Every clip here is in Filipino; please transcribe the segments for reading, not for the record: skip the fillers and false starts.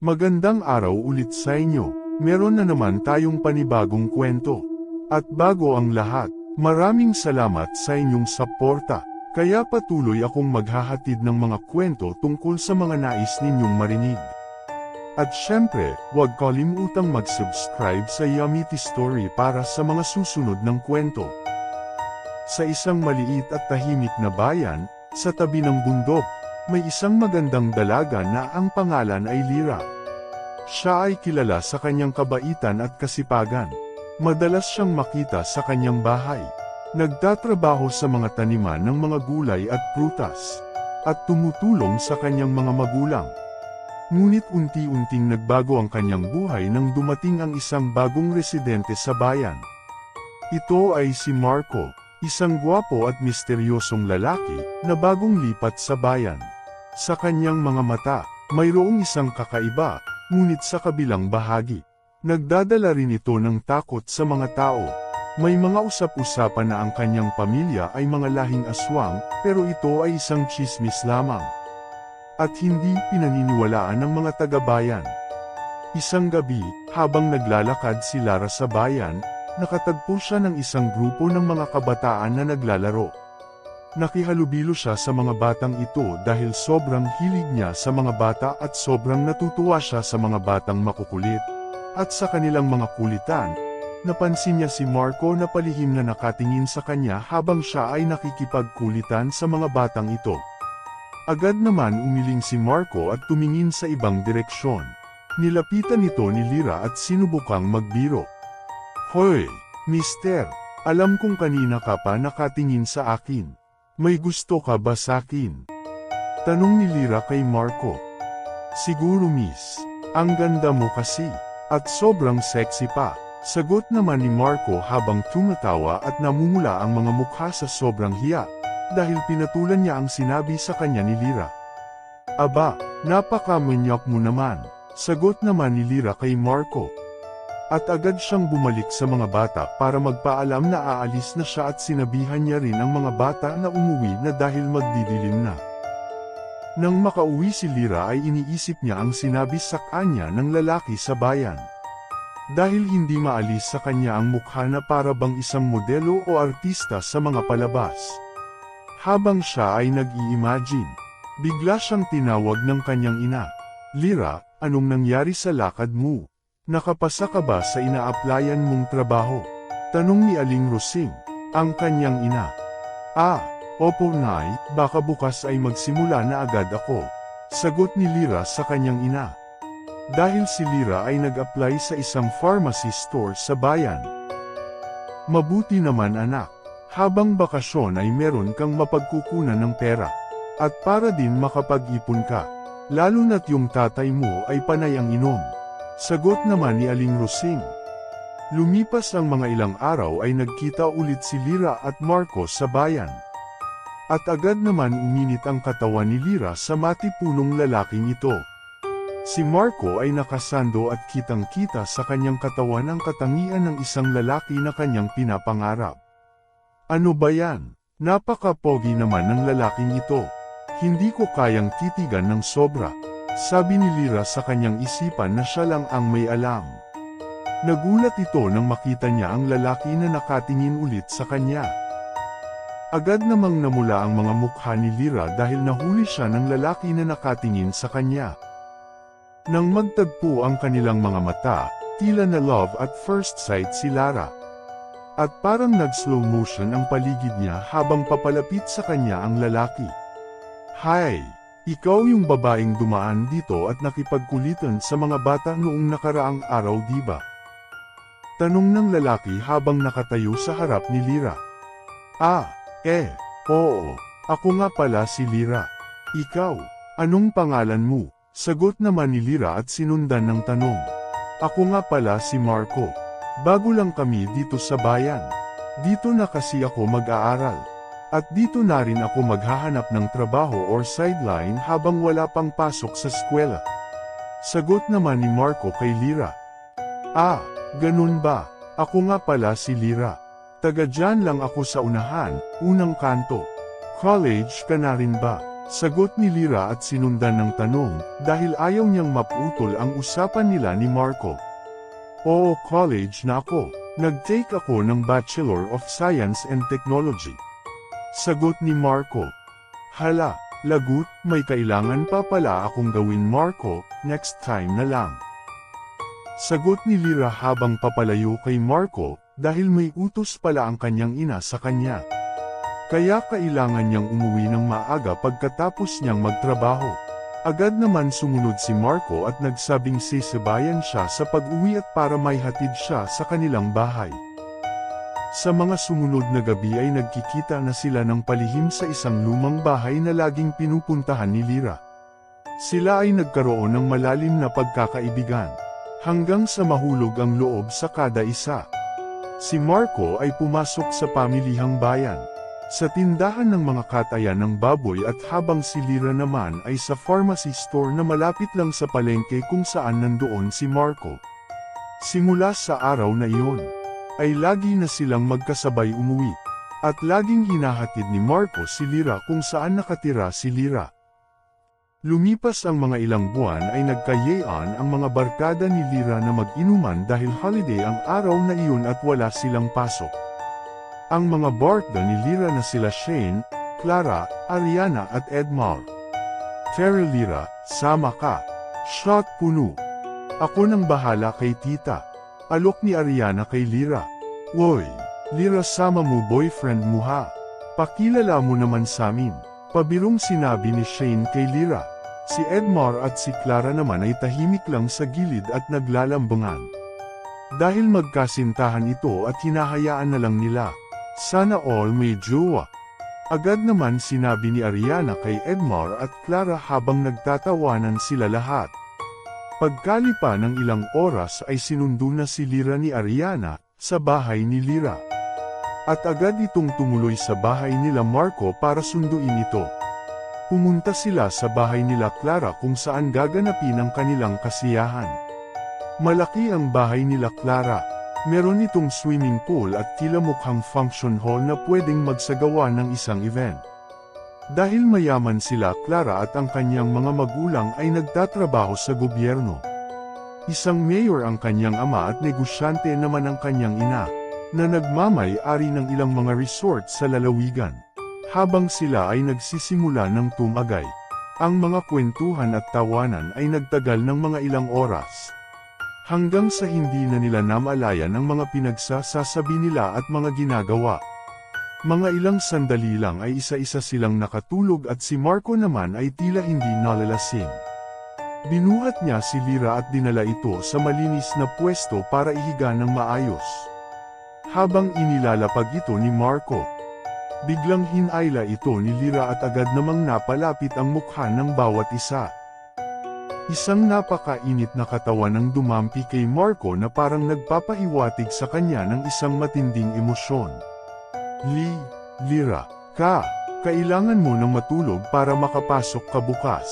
Magandang araw ulit sa inyo. Meron na naman tayong panibagong kwento. At bago ang lahat, maraming salamat sa inyong suporta. Kaya patuloy akong maghahatid ng mga kwento tungkol sa mga nais ninyong marinig. At syempre, huwag kalimutang mag-subscribe sa Yummy Tea Story para sa mga susunod ng kwento. Sa isang maliit at tahimik na bayan, sa tabi ng bundok, may isang magandang dalaga na ang pangalan ay Lyra. Siya ay kilala sa kanyang kabaitan at kasipagan. Madalas siyang makita sa kanyang bahay. Nagtatrabaho sa mga taniman ng mga gulay at prutas, at tumutulong sa kanyang mga magulang. Ngunit unti-unting nagbago ang kanyang buhay nang dumating ang isang bagong residente sa bayan. Ito ay si Marco, isang gwapo at misteryosong lalaki na bagong lipat sa bayan. Sa kanyang mga mata, mayroong isang kakaiba, ngunit sa kabilang bahagi, nagdadala rin ito ng takot sa mga tao. May mga usap-usapan na ang kanyang pamilya ay mga lahing aswang, pero ito ay isang tsismis lamang. At hindi pinaniniwalaan ng mga taga-bayan. Isang gabi, habang naglalakad si Lara sa bayan, nakatagpo siya ng isang grupo ng mga kabataan na naglalaro. Nakihalubilo siya sa mga batang ito dahil sobrang hilig niya sa mga bata at sobrang natutuwa siya sa mga batang makukulit. At sa kanilang mga kulitan, napansin niya si Marco na palihim na nakatingin sa kanya habang siya ay nakikipagkulitan sa mga batang ito. Agad naman umiling si Marco at tumingin sa ibang direksyon. Nilapitan ito ni Lyra at sinubukang magbiro. "Hoy, mister, alam kong kanina ka pa nakatingin sa akin. May gusto ka ba sa akin?" Tanong ni Lyra kay Marco. "Siguro miss, ang ganda mo kasi, at sobrang sexy pa." Sagot naman ni Marco habang tumatawa at namumula ang mga mukha sa sobrang hiya, dahil pinatulan niya ang sinabi sa kanya ni Lyra. "Aba, napakamanyak mo naman," sagot naman ni Lyra kay Marco. At agad siyang bumalik sa mga bata para magpaalam na aalis na siya at sinabihan niya rin ang mga bata na umuwi na dahil magdidilim na. Nang makauwi si Lyra ay iniisip niya ang sinabi sa kanya ng lalaki sa bayan. Dahil hindi maalis sa kanya ang mukha na para bang isang modelo o artista sa mga palabas. Habang siya ay nag-i-imagine, bigla siyang tinawag ng kanyang ina. "Lyra, anong nangyari sa lakad mo? Nakapasa ka ba sa ina-applyan mong trabaho?" Tanong ni Aling Rosing, ang kanyang ina. "Ah, opo nay, baka bukas ay magsimula na agad ako," sagot ni Lyra sa kanyang ina. Dahil si Lyra ay nag-apply sa isang pharmacy store sa bayan. "Mabuti naman anak, habang bakasyon ay meron kang mapagkukunan ng pera. At para din makapag-ipon ka, lalo na't yung tatay mo ay panay ang inom," sagot naman ni Aling Rosing. Lumipas ang mga ilang araw ay nagkita ulit si Lyra at Marco sa bayan. At agad naman uminit ang katawan ni Lyra sa matipunong lalaking ito. Si Marco ay nakasando at kitang-kita sa kanyang katawan ang katangian ng isang lalaki na kanyang pinapangarap. "Ano ba yan? Napaka-pogi naman ng lalaking ito. Hindi ko kayang titigan ng sobra," sabi ni Lyra sa kanyang isipan na siya lang ang may alam. Nagulat ito nang makita niya ang lalaki na nakatingin ulit sa kanya. Agad namang namula ang mga mukha ni Lyra dahil nahuli siya ng lalaki na nakatingin sa kanya. Nang magtagpo ang kanilang mga mata, tila na love at first sight si Lara. At parang nag-slow motion ang paligid niya habang papalapit sa kanya ang lalaki. "Hi, ikaw yung babaeng dumaan dito at nakipagkulitan sa mga bata noong nakaraang araw di ba?" Tanong ng lalaki habang nakatayo sa harap ni Lyra. "Ah, oo, ako nga pala si Lyra. Ikaw, anong pangalan mo?" Sagot naman ni Lyra at sinundan ng tanong. "Ako nga pala si Marco. Bago lang kami dito sa bayan. Dito na kasi ako mag-aaral. At dito na rin ako maghahanap ng trabaho or sideline habang wala pang pasok sa eskwela." Sagot naman ni Marco kay Lyra. "Ah, ganun ba? Ako nga pala si Lyra. Taga dyan lang ako sa unahan, unang kanto. College ka na rin ba?" Sagot ni Lyra at sinundan ng tanong, dahil ayaw niyang maputol ang usapan nila ni Marco. Oo, college na ako. Nag-take ako ng Bachelor of Science and Technology. Sagot ni Marco. Hala, lagot, may kailangan pa pala akong gawin Marco, next time na lang. Sagot ni Lyra habang papalayo kay Marco, dahil may utos pala ang kanyang ina sa kanya. Kaya kailangan niyang umuwi ng maaga pagkatapos niyang magtrabaho. Agad naman sumunod si Marco at nagsabing sisibayan siya sa pag-uwi at para may hatid siya sa kanilang bahay. Sa mga sumunod na gabi ay nagkikita na sila ng palihim sa isang lumang bahay na laging pinupuntahan ni Lyra. Sila ay nagkaroon ng malalim na pagkakaibigan, hanggang sa mahulog ang loob sa kada isa. Si Marco ay pumasok sa pamilihang bayan, sa tindahan ng mga katayan ng baboy at habang si Lyra naman ay sa pharmacy store na malapit lang sa palengke kung saan nandoon si Marco. Simula sa araw na iyon, ay lagi na silang magkasabay umuwi, at laging hinahatid ni Marco si Lyra kung saan nakatira si Lyra. Lumipas ang mga ilang buwan ay nagkayaan ang mga barkada ni Lyra na mag-inuman dahil holiday ang araw na iyon at wala silang pasok. Ang mga barkada ni Lyra na sila Shane, Clara, Ariana at Edmar. Tara Lyra, sama ka. Shot puno. Ako nang bahala kay tita. Alok ni Ariana kay Lyra. Woy, Lyra sama mo boyfriend mo ha. Pakilala mo naman samin. Pabirong sinabi ni Shane kay Lyra. Si Edmar at si Clara naman ay tahimik lang sa gilid at naglalambangan. Dahil magkasintahan ito at hinahayaan na lang nila. Sana all may jowa. Agad naman sinabi ni Ariana kay Edmar at Clara habang nagtatawanan sila lahat. Pagkalipa ng ilang oras ay sinundo na si Lyra ni Ariana sa bahay ni Lyra. At agad itong tumuloy sa bahay nila Marco para sunduin ito. Pumunta sila sa bahay nila Clara kung saan gaganapin ang kanilang kasiyahan. Malaki ang bahay nila Clara. Meron itong swimming pool at tila mukhang function hall na pwedeng magsagawa ng isang event. Dahil mayaman sila Clara at ang kanyang mga magulang ay nagtatrabaho sa gobyerno. Isang mayor ang kanyang ama at negosyante naman ang kanyang ina, na nagmamay-ari ng ilang mga resort sa lalawigan. Habang sila ay nagsisimula ng tumagay, ang mga kwentuhan at tawanan ay nagtagal ng mga ilang oras. Hanggang sa hindi na nila namalayan ang mga pinagsasasabi nila at mga ginagawa. Mga ilang sandali lang ay isa-isa silang nakatulog at si Marco naman ay tila hindi nalalasing. Binuhat niya si Lyra at dinala ito sa malinis na pwesto para ihiga ng maayos. Habang inilalapag ito ni Marco, biglang hinayla ito ni Lyra at agad namang napalapit ang mukha ng bawat isa. Isang napakainit na katawan ang dumampi kay Marco na parang nagpapahiwatig sa kanya ng isang matinding emosyon. Lyra, kailangan mo nang matulog para makapasok ka bukas.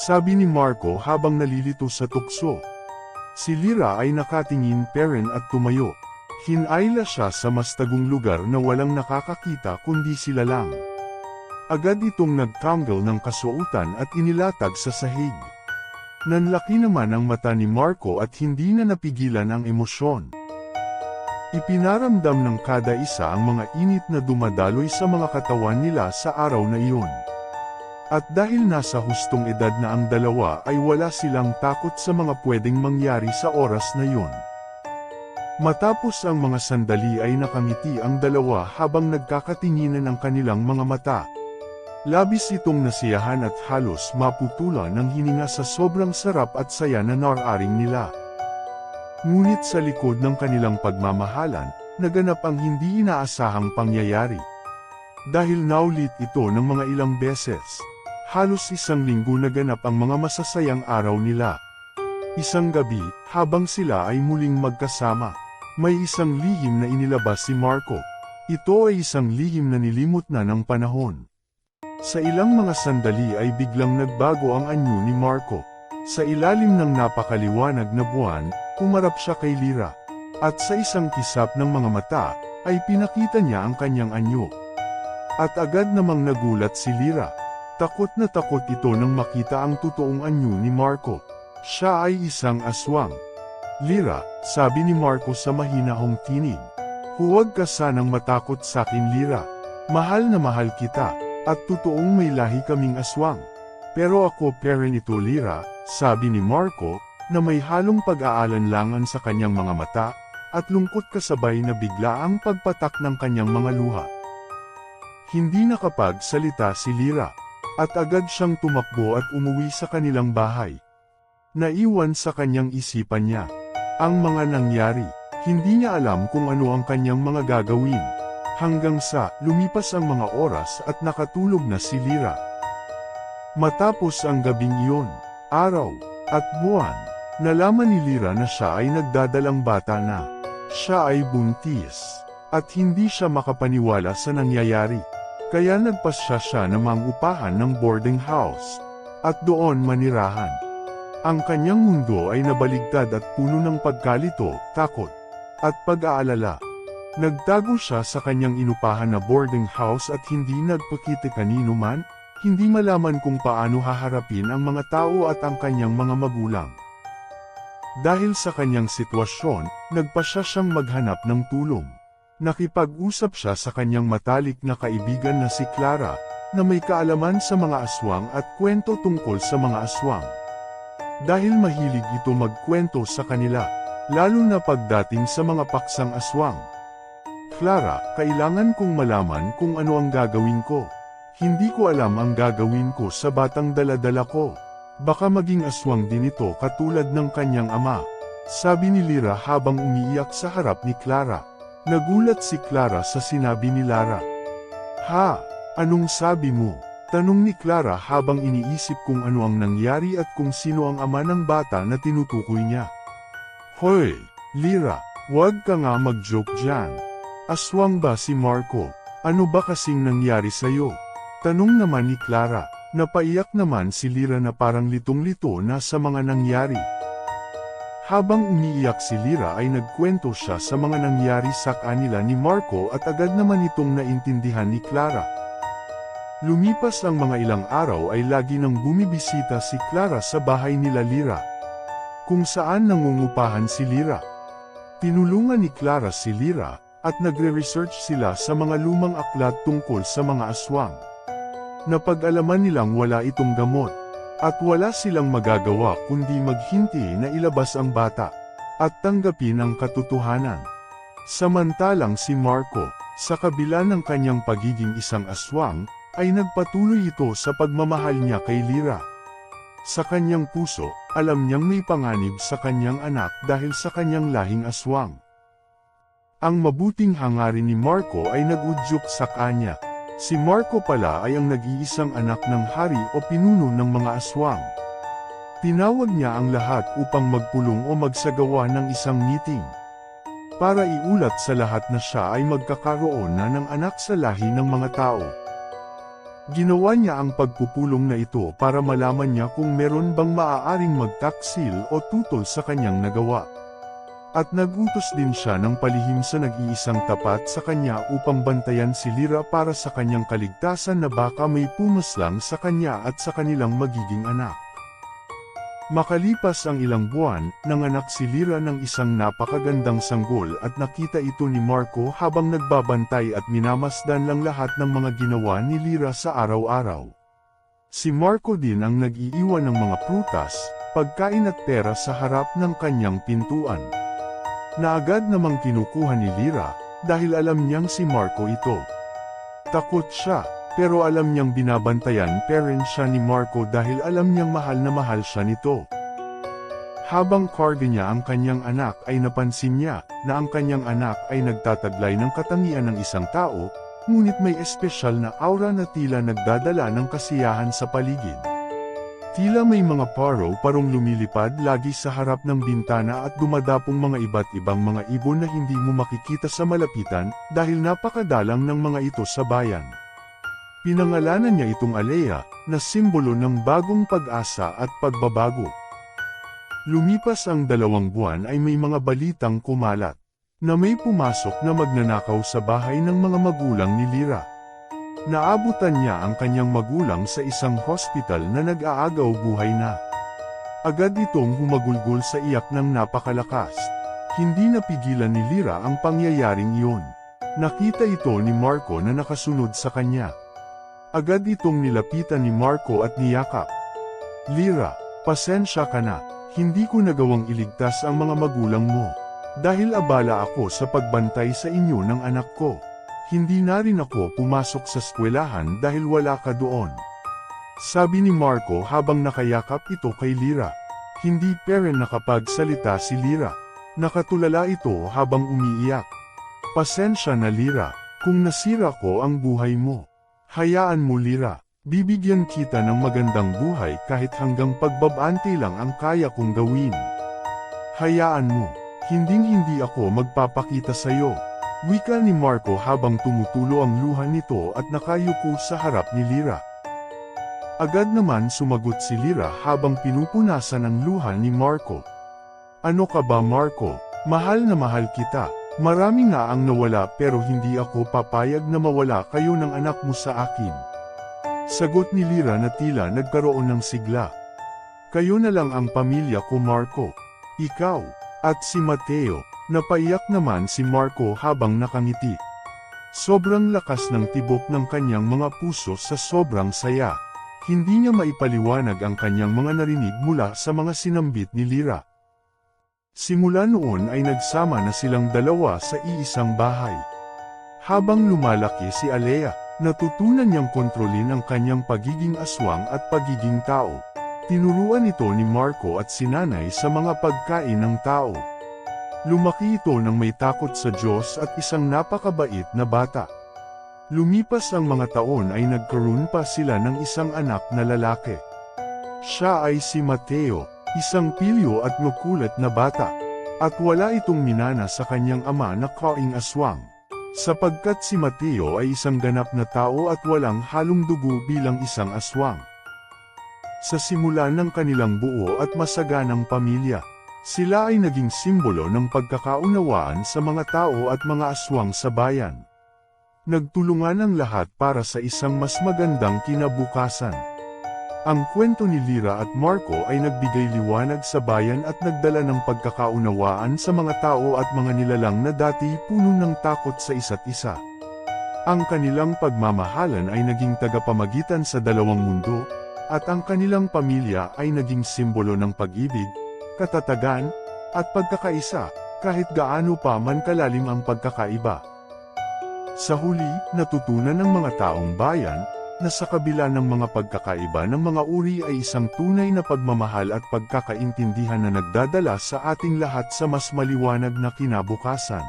Sabi ni Marco habang nalilito sa tukso. Si Lyra ay nakatingin peren at tumayo. Hinayla siya sa mas tagong lugar na walang nakakakita kundi sila lang. Agad itong nagtanggal ng kasuotan at inilatag sa sahig. Nanlaki naman ang mata ni Marco at hindi na napigilan ang emosyon. Ipinaramdam ng kada isa ang mga init na dumadaloy sa mga katawan nila sa araw na iyon. At dahil nasa hustong edad na ang dalawa ay wala silang takot sa mga pwedeng mangyari sa oras na iyon. Matapos ang mga sandali ay nakangiti ang dalawa habang nagkakatinginan ang kanilang mga mata. Labis itong nasiyahan at halos maputulan ng hininga sa sobrang sarap at saya na nararing nila. Ngunit sa likod ng kanilang pagmamahalan, naganap ang hindi inaasahang pangyayari. Dahil naulit ito ng mga ilang beses, halos isang linggo naganap ang mga masasayang araw nila. Isang gabi, habang sila ay muling magkasama, may isang lihim na inilabas si Marco. Ito ay isang lihim na nilimot na ng panahon. Sa ilang mga sandali ay biglang nagbago ang anyo ni Marco. Sa ilalim ng napakaliwanag na buwan, humarap siya kay Lyra. At sa isang kisap ng mga mata, ay pinakita niya ang kanyang anyo. At agad namang nagulat si Lyra. Takot na takot ito nang makita ang totoong anyo ni Marco. Siya ay isang aswang. Lyra, sabi ni Marco sa mahinahong tinig. Huwag ka sanang matakot sakin Lyra. Mahal na mahal kita, at totoong may lahi kaming aswang. Pero ako rin ito Lyra, sabi ni Marco, na may halong pag-aalanlangan sa kanyang mga mata, at lungkot kasabay na biglaang pagpatak ng kanyang mga luha. Hindi nakapagsalita si Lyra. At agad siyang tumakbo at umuwi sa kanilang bahay. Naiwan sa kanyang isipan niya ang mga nangyari. Hindi niya alam kung ano ang kanyang mga gagawin. Hanggang sa lumipas ang mga oras at nakatulog na si Lyra. Matapos ang gabing iyon, araw at buwan, nalaman ni Lyra na siya ay nagdadalang bata na. Siya ay buntis. At hindi siya makapaniwala sa nangyayari. Kaya nagpasya siya na mangupahan ng boarding house, at doon manirahan. Ang kanyang mundo ay nabaligtad at puno ng pagkalito, takot, at pag-aalala. Nagtago siya sa kanyang inupahan na boarding house at hindi nagpakita kanino man, hindi malaman kung paano haharapin ang mga tao at ang kanyang mga magulang. Dahil sa kanyang sitwasyon, nagpasya siyang maghanap ng tulong. Nakipag-usap siya sa kanyang matalik na kaibigan na si Clara, na may kaalaman sa mga aswang at kwento tungkol sa mga aswang. Dahil mahilig ito magkwento sa kanila, lalo na pagdating sa mga paksang aswang. Clara, kailangan kong malaman kung ano ang gagawin ko. Hindi ko alam ang gagawin ko sa batang dala-dala ko. Baka maging aswang din ito katulad ng kanyang ama. Sabi ni Lyra habang umiiyak sa harap ni Clara. Nagulat si Clara sa sinabi ni Lara. Ha? Anong sabi mo? Tanong ni Clara habang iniisip kung ano ang nangyari at kung sino ang ama ng bata na tinutukoy niya. Hoy, Lyra, huwag ka nga mag-joke dyan. Aswang ba si Marco? Ano ba kasing nangyari sa'yo? Tanong naman ni Clara. Napaiyak naman si Lyra na parang litong-lito na sa mga nangyari. Habang umiiyak si Lyra ay nagkwento siya sa mga nangyari sa kanila ni Marco at agad naman itong naintindihan ni Clara. Lumipas ang mga ilang araw ay lagi nang bumibisita si Clara sa bahay nila Lyra, kung saan nangungupahan si Lyra. Tinulungan ni Clara si Lyra, at nagre-research sila sa mga lumang aklat tungkol sa mga aswang. Napag-alaman nilang wala itong gamot. At wala silang magagawa kundi maghintay na ilabas ang bata, at tanggapin ang katotohanan. Samantalang si Marco, sa kabila ng kanyang pagiging isang aswang, ay nagpatuloy ito sa pagmamahal niya kay Lyra. Sa kanyang puso, alam niyang may panganib sa kanyang anak dahil sa kanyang lahing aswang. Ang mabuting hangarin ni Marco ay nagudyok sa kanya. Si Marco pala ay ang nag-iisang anak ng hari o pinuno ng mga aswang. Tinawag niya ang lahat upang magpulong o magsagawa ng isang meeting. Para iulat sa lahat na siya ay magkakaroon na ng anak sa lahi ng mga tao. Ginawa niya ang pagpupulong na ito para malaman niya kung meron bang maaaring magtaksil o tutol sa kanyang nagawa. At nagutos din siya ng palihim sa nag-iisang tapat sa kanya upang bantayan si Lyra para sa kanyang kaligtasan na baka may pumaslang sa kanya at sa kanilang magiging anak. Makalipas ang ilang buwan, nanganak si Lyra ng isang napakagandang sanggol at nakita ito ni Marco habang nagbabantay at minamasdan lang lahat ng mga ginawa ni Lyra sa araw-araw. Si Marco din ang nag-iiwan ng mga prutas, pagkain at pera sa harap ng kanyang pintuan. Na agad namang kinukuha ni Lyra, dahil alam niyang si Marco ito. Takot siya, pero alam niyang binabantayan pa rin siya ni Marco dahil alam niyang mahal na mahal siya nito. Habang karga niya ang kanyang anak ay napansin niya, na ang kanyang anak ay nagtataglay ng katangian ng isang tao, ngunit may espesyal na aura na tila nagdadala ng kasiyahan sa paligid. Tila may mga parong lumilipad lagi sa harap ng bintana at dumadapong mga iba't ibang mga ibon na hindi mo makikita sa malapitan dahil napakadalang ng mga ito sa bayan. Pinangalanan niya itong Alea, na simbolo ng bagong pag-asa at pagbabago. Lumipas ang 2 buwan ay may mga balitang kumalat, na may pumasok na magnanakaw sa bahay ng mga magulang ni Lyra. Naabutan niya ang kanyang magulang sa isang hospital na nag-aagaw buhay na. Agad itong humagulgol sa iyak ng napakalakas. Hindi napigilan ni Lyra ang pangyayaring iyon. Nakita ito ni Marco na nakasunod sa kanya. Agad itong nilapitan ni Marco at niyakap. Lyra, pasensya ka na. Hindi ko nagawang iligtas ang mga magulang mo. Dahil abala ako sa pagbantay sa inyo ng anak ko. Hindi na rin ako pumasok sa eskwelahan dahil wala ka doon. Sabi ni Marco habang nakayakap ito kay Lyra. Hindi pero nakapagsalita si Lyra. Nakatulala ito habang umiiyak. Pasensya na Lyra, kung nasira ko ang buhay mo. Hayaan mo Lyra, bibigyan kita ng magandang buhay kahit hanggang pagbabante lang ang kaya kong gawin. Hayaan mo, hindi ako magpapakita sa'yo. Wika ni Marco habang tumutulo ang luha nito at nakayuko sa harap ni Lyra. Agad naman sumagot si Lyra habang pinupunasan ang luha ni Marco. Ano ka ba Marco? Mahal na mahal kita. Marami nga ang nawala pero hindi ako papayag na mawala kayo ng anak mo sa akin. Sagot ni Lyra na tila nagkaroon ng sigla. Kayo na lang ang pamilya ko Marco. Ikaw, at si Mateo. Napaiyak naman si Marco habang nakangiti. Sobrang lakas ng tibok ng kanyang mga puso sa sobrang saya. Hindi niya maipaliwanag ang kanyang mga narinig mula sa mga sinambit ni Lyra. Simula noon ay nagsama na silang dalawa sa iisang bahay. Habang lumalaki si Alea, natutunan niyang kontrolin ang kanyang pagiging aswang at pagiging tao. Tinuruan ito ni Marco at si nanay sa mga pagkain ng tao. Lumaki ito ng may takot sa Diyos at isang napakabait na bata. Lumipas ang mga taon ay nagkaroon pa sila ng isang anak na lalaki. Siya ay si Mateo, isang pilyo at makulit na bata. At wala itong minana sa kanyang ama na kaing aswang. Sapagkat si Mateo ay isang ganap na tao at walang halong dugo bilang isang aswang. Sa simula ng kanilang buo at masaganang pamilya, sila ay naging simbolo ng pagkakaunawaan sa mga tao at mga aswang sa bayan. Nagtulungan ang lahat para sa isang mas magandang kinabukasan. Ang kwento ni Lyra at Marco ay nagbigay liwanag sa bayan at nagdala ng pagkakaunawaan sa mga tao at mga nilalang na dati puno ng takot sa isa't isa. Ang kanilang pagmamahalan ay naging tagapamagitan sa dalawang mundo, at ang kanilang pamilya ay naging simbolo ng pag-ibig, katatagan, at pagkakaisa, kahit gaano pa man kalalim ang pagkakaiba. Sa huli, natutunan ng mga taong bayan, na sa kabila ng mga pagkakaiba ng mga uri ay isang tunay na pagmamahal at pagkakaintindihan na nagdadala sa ating lahat sa mas maliwanag na kinabukasan.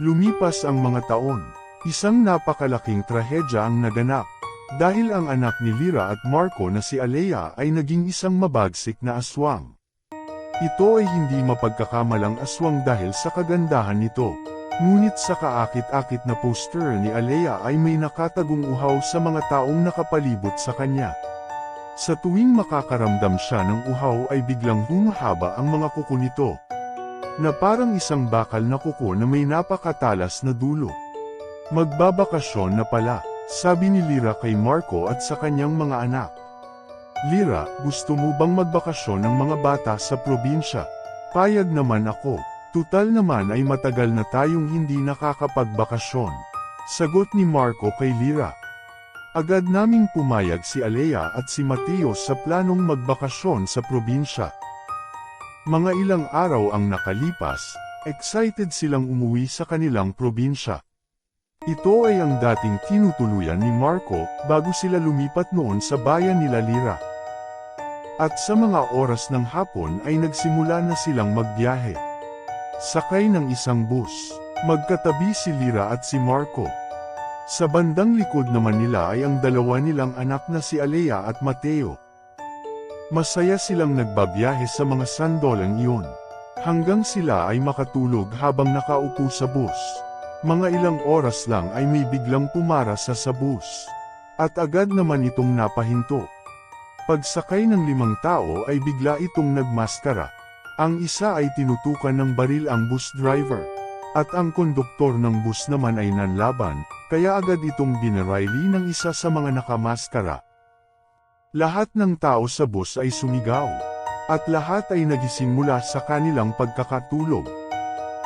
Lumipas ang mga taon, isang napakalaking trahedya ang naganap, dahil ang anak ni Lyra at Marco na si Alea ay naging isang mabagsik na aswang. Ito ay hindi mapagkakamalang aswang dahil sa kagandahan nito. Ngunit sa kaakit-akit na poster ni Alea ay may nakatagong uhaw sa mga taong nakapalibot sa kanya. Sa tuwing makakaramdam siya ng uhaw ay biglang humahaba ang mga kuko nito, na parang isang bakal na kuko na may napakatalas na dulo. Magbabakasyon na pala, sabi ni Lyra kay Marco at sa kanyang mga anak. Lyra, gusto mo bang magbakasyon ng mga bata sa probinsya? Payag naman ako. Tutal naman ay matagal na tayong hindi nakakapagbakasyon. Sagot ni Marco kay Lyra. Agad naming pumayag si Alea at si Mateo sa planong magbakasyon sa probinsya. Mga ilang araw ang nakalipas, excited silang umuwi sa kanilang probinsya. Ito ay ang dating tinutuluyan ni Marco bago sila lumipat noon sa bayan nila Lyra. At sa mga oras ng hapon ay nagsimula na silang magbiyahe. Sakay ng isang bus, magkatabi si Lyra at si Marco. Sa bandang likod naman nila ay ang dalawa nilang anak na si Alea at Mateo. Masaya silang nagbabiyahe sa mga sandolang iyon, hanggang sila ay makatulog habang nakaupo sa bus. Mga ilang oras lang ay may biglang pumara sa bus, at agad naman itong napahinto. Pagsakay ng 5 tao ay bigla itong nagmaskara. Ang isa ay tinutukan ng baril ang bus driver, at ang konduktor ng bus naman ay nanlaban, kaya agad itong binarayli ng isa sa mga nakamaskara. Lahat ng tao sa bus ay sumigaw, at lahat ay nagising mula sa kanilang pagkakatulog.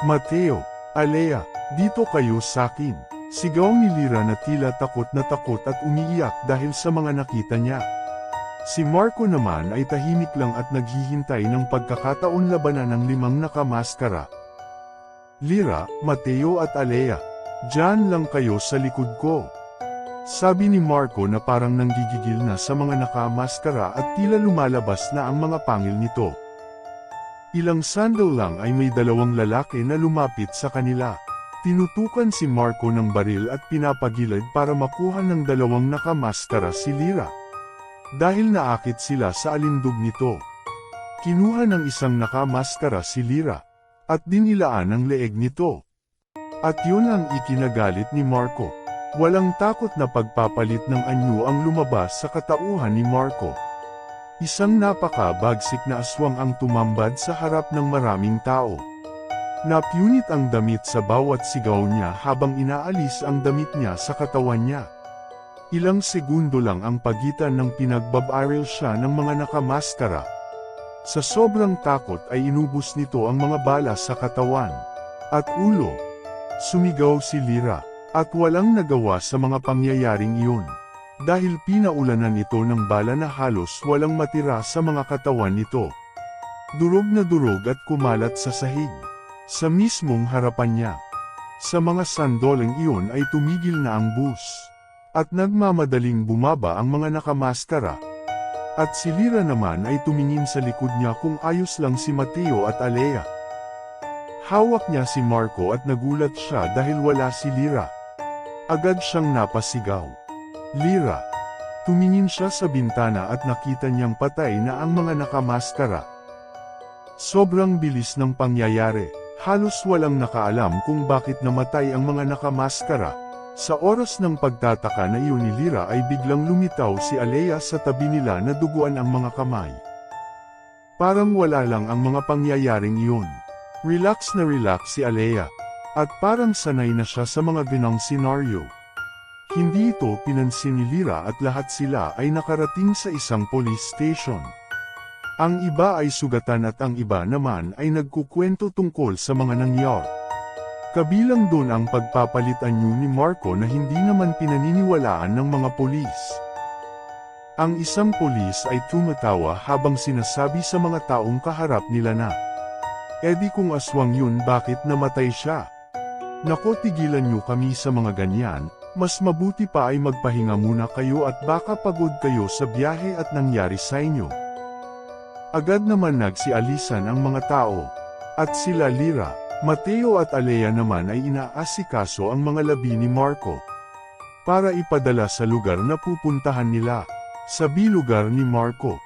Mateo, Alea, dito kayo sakin, sigaw ni Lyra na tila takot at umiiyak dahil sa mga nakita niya. Si Marco naman ay tahimik lang at naghihintay ng pagkakataon labanan ng 5 nakamaskara. Lyra, Mateo at Alea, diyan lang kayo sa likod ko. Sabi ni Marco na parang nanggigigil na sa mga nakamaskara at tila lumalabas na ang mga pangil nito. Ilang sandal lang ay may 2 lalaki na lumapit sa kanila. Tinutukan si Marco ng baril at pinapagilid para makuha ng 2 nakamaskara si Lyra. Dahil naakit sila sa alindog nito. Kinuha ng isang nakamaskara si Lyra, at dinilaan ang leeg nito. At yun ang ikinagalit ni Marco. Walang takot na pagpapalit ng anyo ang lumabas sa katauhan ni Marco. Isang napaka-bagsik na aswang ang tumambad sa harap ng maraming tao. Napunit ang damit sa bawat sigaw niya habang inaalis ang damit niya sa katawan niya. Ilang segundo lang ang pagitan ng pinagbabaril siya ng mga nakamaskara. Sa sobrang takot ay inubos nito ang mga bala sa katawan at ulo. Sumigaw si Lyra, at walang nagawa sa mga pangyayaring iyon. Dahil pinaulanan ito ng bala na halos walang matira sa mga katawan nito. Durog na durog at kumalat sa sahig, sa mismong harapan niya. Sa mga sandaling iyon ay tumigil na ang bus, at nagmamadaling bumaba ang mga nakamaskara. At si Lyra naman ay tumingin sa likod niya kung ayos lang si Mateo at Alea. Hawak niya si Marco at nagulat siya dahil wala si Lyra. Agad siyang napasigaw. Lyra. Tumingin siya sa bintana at nakita niyang patay na ang mga nakamaskara. Sobrang bilis ng pangyayari, halos walang nakaalam kung bakit namatay ang mga nakamaskara. Sa oras ng pagtataka na iyon ni Lyra ay biglang lumitaw si Alea sa tabi nila na duguan ang mga kamay. Parang wala lang ang mga pangyayaring iyon. Relax na relax si Alea, at parang sanay na siya sa mga ganong senaryo. Hindi ito pinansin ni Lyra at lahat sila ay nakarating sa isang police station. Ang iba ay sugatan at ang iba naman ay nagkukwento tungkol sa mga nangyari. Kabilang doon ang pagpapalit anyo ni Marco na hindi naman pinaniniwalaan ng mga polis. Ang isang polis ay tumatawa habang sinasabi sa mga taong kaharap nila na, "Edi kung aswang yun, bakit namatay siya? Nako, tigilan nyo kami sa mga ganyan, mas mabuti pa ay magpahinga muna kayo at baka pagod kayo sa biyahe at nangyari sa inyo." Agad naman nagsialisan ang mga tao, at sila Lyra, Mateo at Alea naman ay inaasikaso ang mga labi ni Marco para ipadala sa lugar na pupuntahan nila, sa bilugar ni Marco.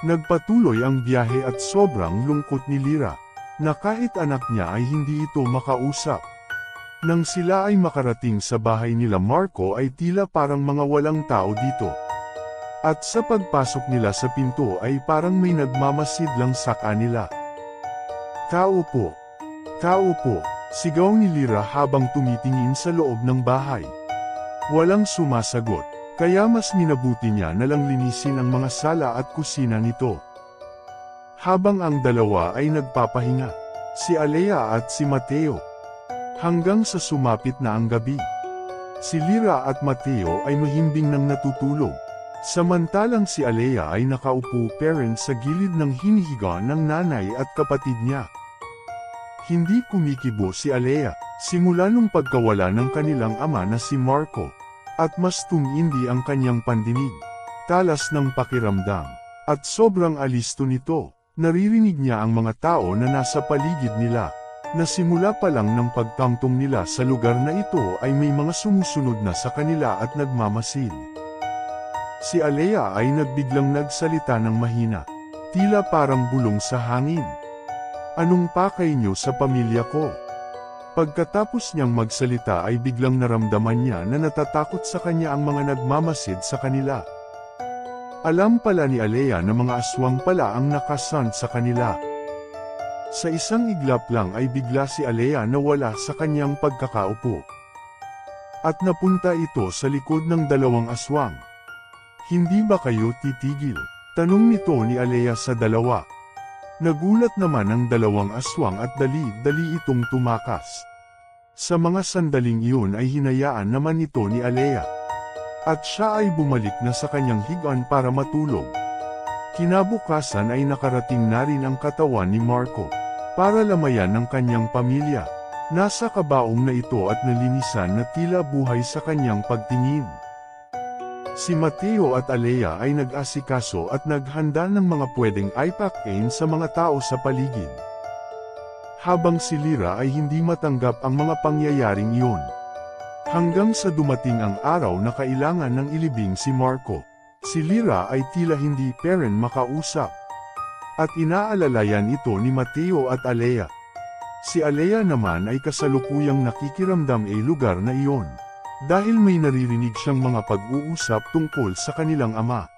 Nagpatuloy ang biyahe at sobrang lungkot ni Lyra, na kahit anak niya ay hindi ito makausap. Nang sila ay makarating sa bahay nila Marco ay tila parang mga walang tao dito. At sa pagpasok nila sa pinto ay parang may nagmamasid lang sa kanila. "Tao po! Tao po!" sigaw ni Lyra habang tumitingin sa loob ng bahay. Walang sumasagot, kaya mas minabuti niya na lang linisin ang mga sala at kusina nito. Habang ang dalawa ay nagpapahinga, si Alea at si Mateo. Hanggang sa sumapit na ang gabi. Si Lyra at Mateo ay mahimbing nang natutulog. Samantalang si Alea ay nakaupo parent sa gilid ng hinihiga ng nanay at kapatid niya. Hindi kumikibo si Alea, simula nung pagkawala ng kanilang ama na si Marco. At mas tumindi ang kanyang pandinig. Talas ng pakiramdam. At sobrang alisto nito. Naririnig niya ang mga tao na nasa paligid nila. Na simula pa lang ng pagtangtong nila sa lugar na ito ay may mga sumusunod na sa kanila at nagmamasid. Si Alea ay nagbiglang nagsalita ng mahina. Tila parang bulong sa hangin. "Anong pakay niyo sa pamilya ko?" Pagkatapos niyang magsalita ay biglang naramdaman niya na natatakot sa kanya ang mga nagmamasid sa kanila. Alam pala ni Alea na mga aswang pala ang nakasan sa kanila. Sa isang iglap lang ay bigla si Alea nawala sa kanyang pagkakaupo. At napunta ito sa likod ng dalawang aswang. Hindi ba kayo titigil? Tanong nito ni Alea sa dalawa. Nagulat naman ang dalawang aswang at dali-dali itong tumakas. Sa mga sandaling iyon ay hinayaan naman ito ni Alea. At siya ay bumalik na sa kanyang higaan para matulog. Kinabukasan ay nakarating na rin ang katawan ni Marco. Para lamayan ng kanyang pamilya. Nasa kabaong na ito at nalinisan na tila buhay sa kanyang pagtingin. Si Mateo at Alea ay nag-asikaso at naghanda ng mga pwedeng ipakin sa mga tao sa paligid. Habang si Lyra ay hindi matanggap ang mga pangyayaring iyon. Hanggang sa dumating ang araw na kailangan ng ilibing si Marco. Si Lyra ay tila hindi pa rin makausap. At inaalalayan ito ni Mateo at Alea. Si Alea naman ay kasalukuyang nakikiramdam lugar na iyon. Dahil may naririnig siyang mga pag-uusap tungkol sa kanilang ama.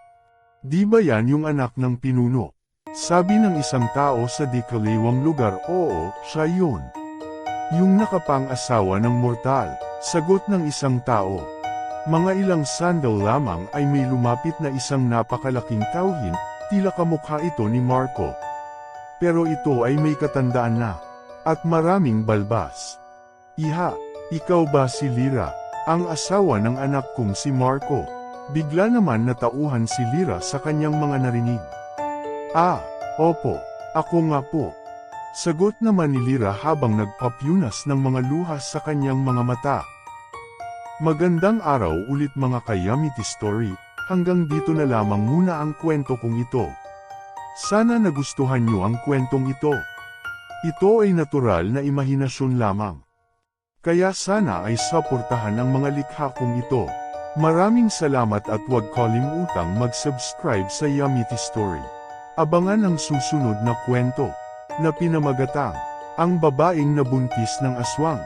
Di ba yan yung anak ng pinuno? Sabi ng isang tao sa di kaliwang lugar, oo, siya yun. Yung nakapang-asawa ng mortal, sagot ng isang tao. Mga ilang sandal lamang ay may lumapit na isang napakalaking tauhin, tila kamukha ito ni Marco. Pero ito ay may katandaan na, at maraming balbas. Iha, ikaw ba si Lyra? Ang asawa ng anak kong si Marco. Bigla naman natauhan si Lyra sa kanyang mga narinig. Ah, opo, ako nga po. Sagot naman ni Lyra habang nagpapyunas ng mga luhas sa kanyang mga mata. Magandang araw ulit mga ka-Yamity Story, hanggang dito na lamang muna ang kwento kong ito. Sana nagustuhan nyo ang kwentong ito. Ito ay natural na imahinasyon lamang. Kaya sana ay suportahan ang mga likha kong ito. Maraming salamat at huwag kalimutang mag-subscribe sa Yamity Story. Abangan ang susunod na kwento, na pinamagatang, ang babaeng nabuntis ng aswang.